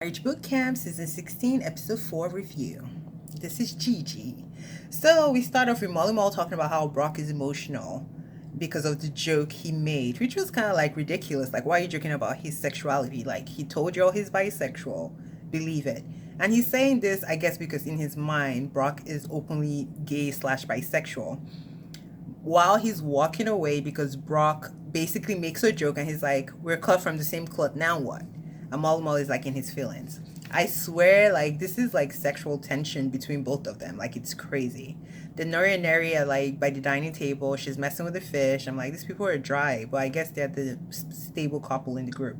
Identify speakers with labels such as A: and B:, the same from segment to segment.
A: Marriage Bootcamp Season 16, Episode 4 review. This is Gigi. So we start off with Molly Mall talking about how Brock is emotional because of the joke he made, which was kind of like ridiculous. Like, why are you joking about his sexuality? Like, he told you all he's bisexual. Believe it. And he's saying this, I guess, because in his mind, Brock is openly gay slash bisexual. While he's walking away because Brock basically makes a joke and he's like, we're cut from the same cloth, now what? And Mal is like in his feelings. I swear, like, this is like sexual tension between both of them. Like, it's crazy. Then Nori and Neri are like by the dining table. She's messing with the fish. I'm like, these people are dry, but I guess they're the stable couple in the group.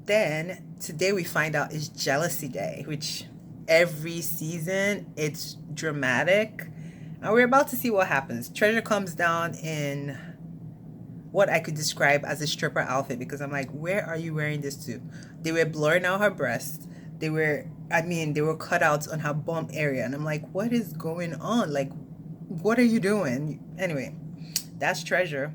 A: Then today we find out it's jealousy day, which every season it's dramatic. And we're about to see what happens. Treasure comes down in what I could describe as a stripper outfit because I'm like, where are you wearing this to? They were blurring out her breasts. They were cutouts on her bum area. And I'm like, what is going on? Like, what are you doing? Anyway, that's Treasure.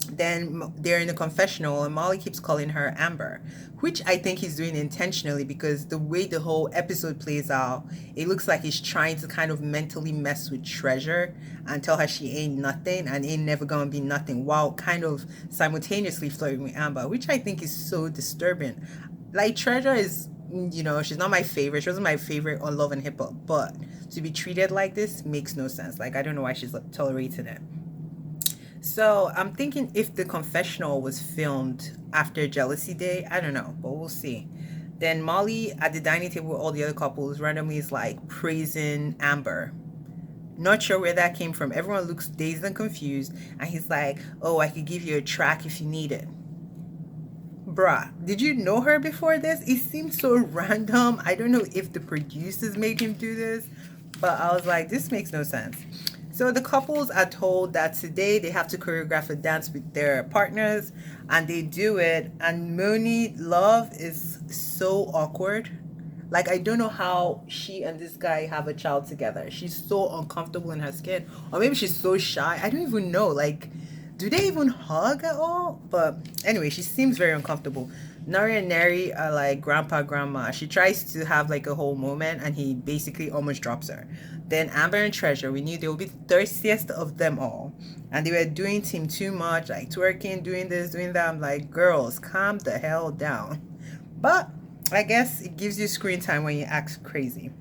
A: Then they're in the confessional and Molly keeps calling her Amber, which I think he's doing intentionally because the way the whole episode plays out, it looks like he's trying to kind of mentally mess with Treasure and tell her she ain't nothing and ain't never gonna be nothing while kind of simultaneously flirting with Amber, which I think is so disturbing. Like, Treasure is, she's not my favorite. She wasn't my favorite on Love and Hip Hop, but to be treated like this makes no sense. Like, I don't know why she's tolerating it. So I'm thinking if the confessional was filmed after Jealousy Day, I don't know, but we'll see. Then Molly at the dining table with all the other couples randomly is like praising Amber. Not sure where that came from. Everyone looks dazed and confused, and he's like, oh, I could give you a track if you need it. Bruh, did you know her before this? It seems so random. I don't know if the producers made him do this, but I was like, this makes no sense. So the couples are told that today they have to choreograph a dance with their partners, and they do it. And Moni Love is so awkward. Like, I don't know how she and this guy have a child together. She's so uncomfortable in her skin. Or maybe she's so shy. I don't even know. Like, do they even hug at all? But anyway, she seems very uncomfortable. Nari and Neri are like grandpa, grandma. She tries to have like a whole moment and he basically almost drops her. Then Amber and Treasure, we knew they would be the thirstiest of them all. And they were doing team too much, like twerking, doing this, doing that. I'm like, girls, calm the hell down. But I guess it gives you screen time when you act crazy.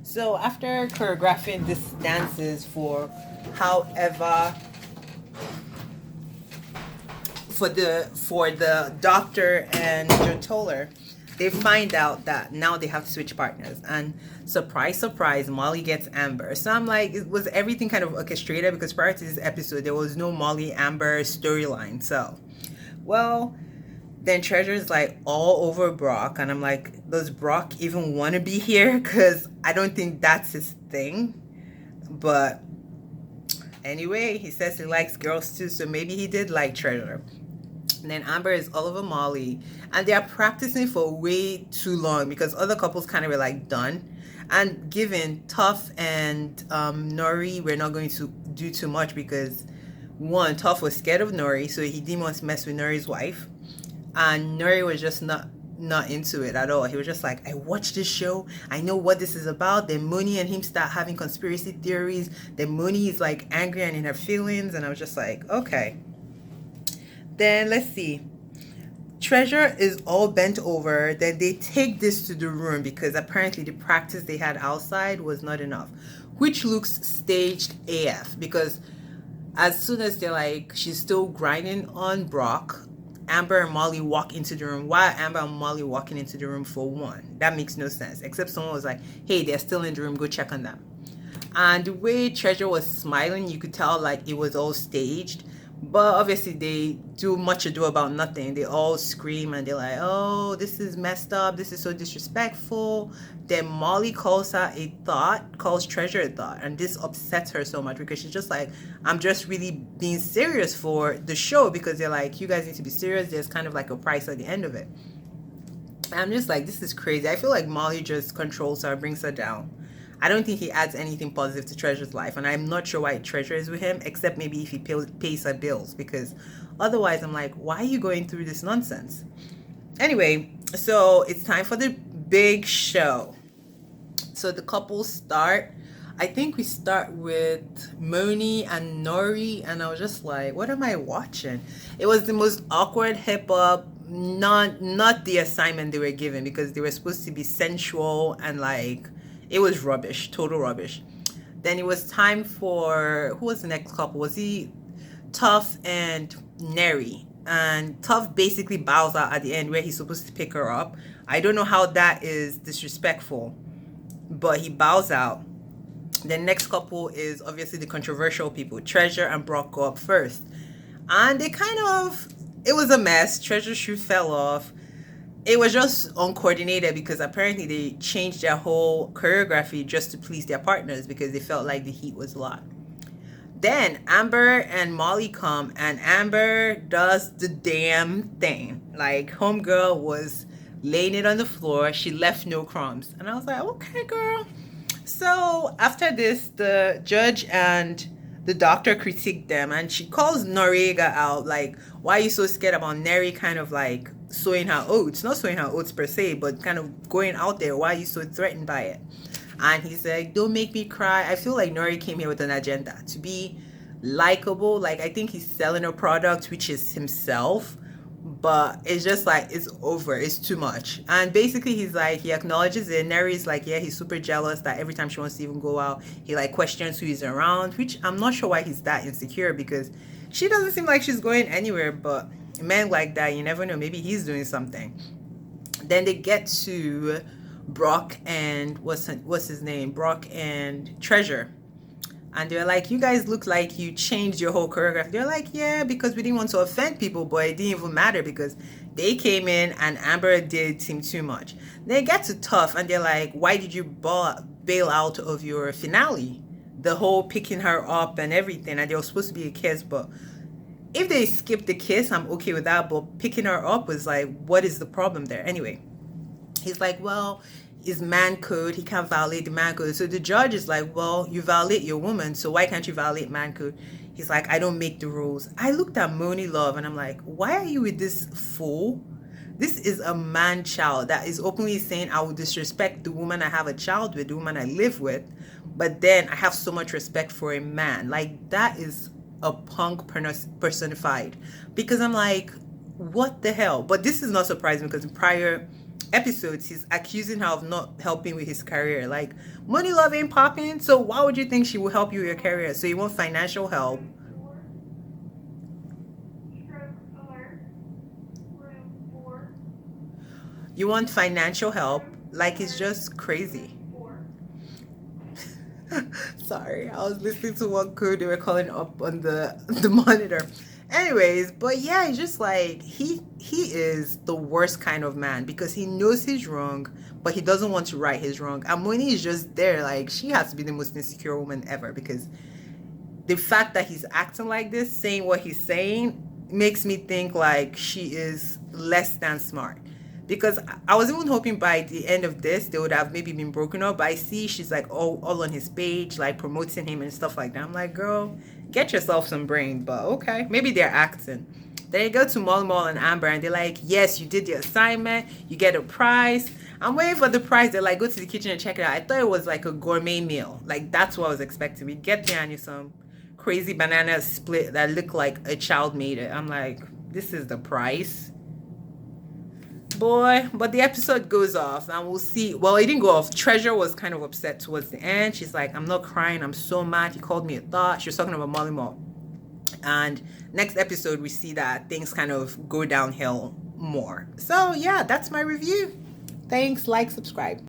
A: So after choreographing these dances for however for the doctor and Joe Toller, they find out that now they have to switch partners. And surprise, surprise, Molly gets Amber. So I'm like, it was everything kind of orchestrated because prior to this episode, there was no Molly Amber storyline. So, well, then Treasure's like all over Brock. And I'm like, does Brock even want to be here? Because I don't think that's his thing. But anyway, he says he likes girls too. So maybe he did like Treasure. And then Amber is all over Molly, and they are practicing for way too long because other couples kind of were like done. And given Tough and Nori were not going to do too much because one, Tough was scared of Nori, so he didn't want to mess with Nori's wife, and Nori was just not into it at all. He was just like, I watched this show, I know what this is about. Then Mooney and him start having conspiracy theories. Then Mooney is like angry and in her feelings, and I was just like, okay. Then let's see. Treasure is all bent over. Then they take this to the room because apparently the practice they had outside was not enough, which looks staged AF because as soon as they're like, she's still grinding on Brock, Amber and Molly walk into the room. Why are Amber and Molly walking into the room for one? That makes no sense. Except someone was like, hey, they're still in the room. Go check on them. And the way Treasure was smiling, you could tell like it was all staged. But obviously they do much ado about nothing. They all scream and they're like, oh, this is messed up. This is so disrespectful. Then Molly calls her a thought, calls Treasure a thought. And this upsets her so much because she's just like, I'm just really being serious for the show because they're like, you guys need to be serious. There's kind of like a price at the end of it. And I'm just like, this is crazy. I feel like Molly just controls her, brings her down. I don't think he adds anything positive to Treasure's life, and I'm not sure why Treasure is with him, except maybe if he pays her bills, because otherwise I'm like, why are you going through this nonsense? Anyway, So it's time for the big show. So the couple start. I think we start with Moni and Nori, and I was just like, "What am I watching?" It was the most awkward hip hop. Not the assignment they were given, because they were supposed to be sensual and like it was rubbish, total rubbish. Then it was time for, who was the next couple? Was he Tough and Neri? And Tough basically bows out at the end where he's supposed to pick her up. I don't know how that is disrespectful, but he bows out. The next couple is obviously the controversial people. Treasure and Brock go up first. And they kind of, it was a mess. Treasure's shoe fell off. It was just uncoordinated because apparently they changed their whole choreography just to please their partners because they felt like the heat was a lot. Then Amber and Molly come, and Amber does the damn thing. Like, homegirl was laying it on the floor. She left no crumbs. And I was like, okay, girl. So after this, the judge and the doctor critiqued them, and she calls Noriega out, like, why are you so scared about Neri kind of like sowing her oats? Not sowing her oats per se, but kind of going out there. Why are you so threatened by it? And he's like, don't make me cry. I feel like Nori came here with an agenda to be likable. Like, I think he's selling a product, which is himself. But it's just like, it's over. It's too much. And basically, he's like, he acknowledges it. Neri's like, yeah, he's super jealous that every time she wants to even go out, he like questions who he's around, which I'm not sure why he's that insecure, because she doesn't seem like she's going anywhere. But men like that, you never know. Maybe he's doing something. Then they get to Brock and what's his name? Brock and Treasure. And they're like, you guys look like you changed your whole choreography. They're like, yeah, because we didn't want to offend people, but it didn't even matter because they came in and Amber did seem too much. They get to Tough and they're like, why did you bail out of your finale? The whole picking her up and everything, and there was supposed to be a kiss, but if they skipped the kiss, I'm okay with that, but picking her up was like, what is the problem there? Anyway, he's like, well, is man code, he can't violate the man code. So the judge is like, well, you violate your woman, so why can't you violate man code? He's like, I don't make the rules. I looked at Moni Love and I'm like, why are you with this fool? This is a man child that is openly saying, I will disrespect the woman I have a child with, the woman I live with, but then I have so much respect for a man. Like, that is a punk personified. Because I'm like, what the hell? But this is not surprising because in prior episodes he's accusing her of not helping with his career. Like, money love ain't popping, so why would you think she will help you with your career? So you want financial help. You want financial help. Like, it's just crazy. Sorry, I was listening to what code they were calling up on the monitor. Anyways, but yeah, it's just like he is the worst kind of man because he knows he's wrong, but he doesn't want to right his wrong. And Moni is just there, like, she has to be the most insecure woman ever because the fact that he's acting like this, saying what he's saying, makes me think like she is less than smart. Because I was even hoping by the end of this they would have maybe been broken up. But I see she's like all on his page, like promoting him and stuff like that. I'm like, girl, get yourself some brain. But okay, maybe they're acting. Then you go to Mall and Amber and they're like, yes, you did the assignment, you get a prize. I'm waiting for the prize. They're like, go to the kitchen and check it out. I thought it was like a gourmet meal. Like, that's what I was expecting. We get there and you some crazy banana split that looked like a child made it. I'm like, this is the price, boy. But the episode goes off and we'll see. Well, it didn't go off. Treasure was kind of upset towards the end. She's like, I'm not crying, I'm so mad, he called me a thought. She was talking about Molly Mall. And next episode we see that things kind of go downhill more. So yeah, that's my review. Thanks, like, subscribe.